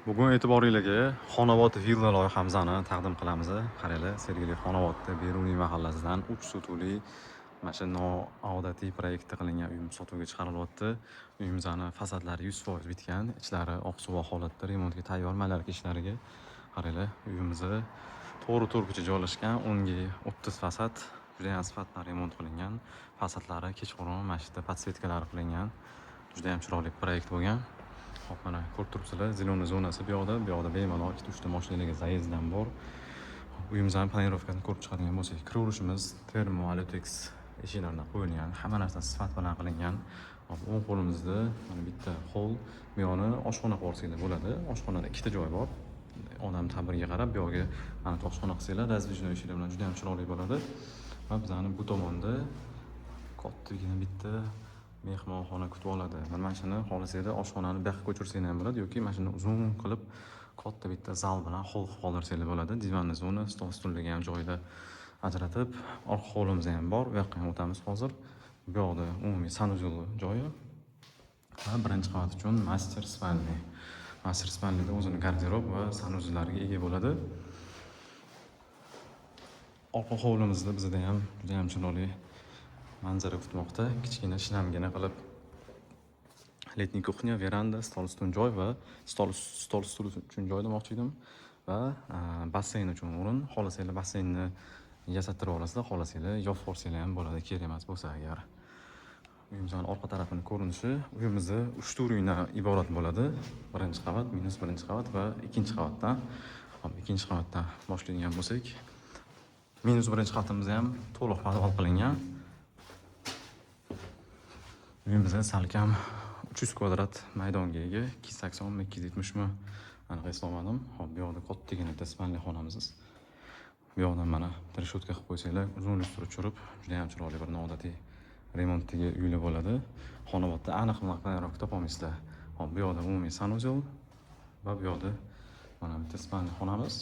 Bugun e'tiboringizga Xonobod villa loyihamizni taqdim qilamiz. Qaranglar, Sergeli Xonobodda Beruniy mahallasidan 3 sotuvli mana shu noodatiy proyektda qilingan uyim sotuvga chiqarilyapti. Uyimizning fasadlari 100% bitgan, ichlari oqsuvo holatda, remontga tayyor, malarka ishlariga. Qaranglar, uyimizni to'g'ri ko'cha joylashgan, 10 ga 30 fasad, juda ham sifatli remont qilingan. Fasadlari kechqurun mana shu yerda podsvetkalari qilingan. Juda ham chiroyli proyekt bo'lgan. Hop, mana ko'rib turibsizlar, ziloniy zonasi bu yoqda bemalol 2-3 ta mashinalarga zayezddan bor. Uyimizning planirovkasini ko'rib chiqadigan bo'lsak, kiravurishimiz termo Aletex eshiklardan qo'yilgan, hamma narsa sifat bilan qilingan. Hop, o'ng qo'limizda mana bitta hol, bu yoqni oshxona qilsanglar bo'ladi. Oshxonada ikkita joy bor. Odam ta'biriga qarab bu yoqga mana oshxona qilsanglar, razdvijnoy eshiklar bilan juda ham chiroyli bo'ladi. Va bizning bu tomonda kattagina bitta mehmonxona kutib oladi. Mana shuni xohlasanglar oshxonani bu yoqqa ko'chirsanglar ham bo'ladi yoki mana shuni uzun qilib katta bitta zal bilan hol qilib qoldirsanglar bo'ladi. Divanni zona, stol stullarga ham joyida ajratib, orqa hovlimiz ham bor. Bu yoqqa ham o'tamiz hozir. Bu yoqda umumiy sanuzel joyi va birinchi qavat uchun master spalni. Master spalnida o'zining garderob va sanuzellariga ega bo'ladi. Orqa hovlimizda bizda ham juda ham chiroyli manzara kutmoqda. Kichkina shinamgina qilib letniy kuxnya, veranda, stol stul joy va stol stul uchun joy demoqchi edim va basseyn uchun o'rin. Xohlasanglar basseynni yasattirib olasizlar, xohlasanglar yopib yuborsanglar ham bo'ladi, kerak emas bo'lsa agar. Uyimizning orqa tarafini ko'rinishi, uyimizni 3 turdan iborat bo'ladi. Birinchi qavat, minus birinchi qavat va ikkinchi qavatdan. Hop, ikkinchi qavatdan boshlaydigan bo'lsak, minus birinchi qavatimiz ham to'liq podval qilingan. Uyimizda salkam 300 kvadrat maydonga ega, 280 270 mi aniq eslamadim. Hop, bu yoqda kattagina tasmanli xonamiz. Bu yoqdan mana treshotka qilib qo'ysanglar, uzun lustr tushirib, juda ham chiroyli bir noodatiy remontdagi uylar bo'ladi. Xonobodda aniq planirovka topolmaysizlar. Hop, bu yoqda umumiy sanuzel va bu yoqda mana bitta tasmanli xonamiz.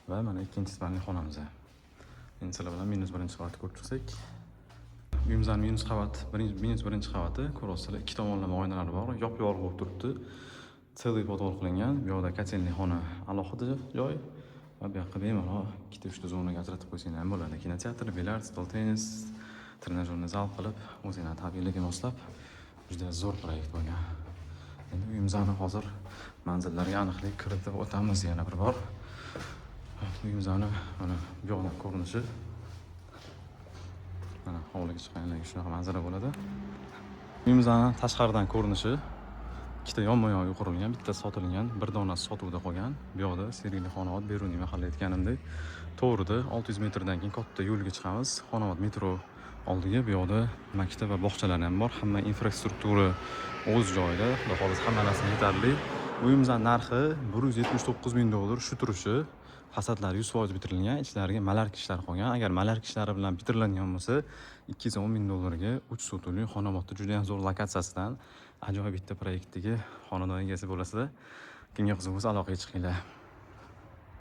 Va mana ikkinchi tasmanli xonamiz. Endi sizlar bilan minus birinchi qavatni ko'rib chiqsak, uyimizning minus birinchi qavati, ko'rasizlar, ikki tomonlama oynalar bor, yop-yorug' bo'lib turibdi. Целый podval qilingan. Bu yoqda kotelniy xona alohida joy va bu yoqqa bemalol 2-3 ta zonaga ajratib qo'ysanglar ham bo'ladi. Kinoteatr, bilyard, stol tennis, trenajyorni zal qilib, o'zingizning tabiiyligiga moslab juda zo'r proyekt bo'lgan. Endi uyimizning hozir manzillariga aniqlik kiritib o'tamiz yana bir bor. Uyimizning mana bu yoqdan ko'rinishi, mana hovliga chiqqanlarga shunaqa manzara bo'ladi. Uyimizning tashqaridan ko'rinishi, ikkita yonma-yon qurilgan, bitta sotilgan, bir donasi sotuvda qolgan. Bu yoqda Sergeli Xonobod Beruniy mahalla aytganimdek, to'g'rida 600 metrdan keyin katta yo'lga chiqamiz. Xonobod metro oldiga, bu yoqda maktab va bog'chalar ham bor. Hamma infrastruktura o'z joyida. Xudo xohlasa hamma narsa yetarli. Uyimizning narxi $179 ming shu turishi. Fasadlar 100% bitirilgan, ichlariga malarka ishlari qolgan. Agar malarka ishlari bilan bitiriladigan bo'lsa, $210 ming ga 3 sotuvli Xonobodda juda ham zo'r lokatsiyasidan ajoyib bitta proyektdagi xonadon egasi bo'lasizlar. Kimga qiziq bo'lsa aloqaga chiqinglar.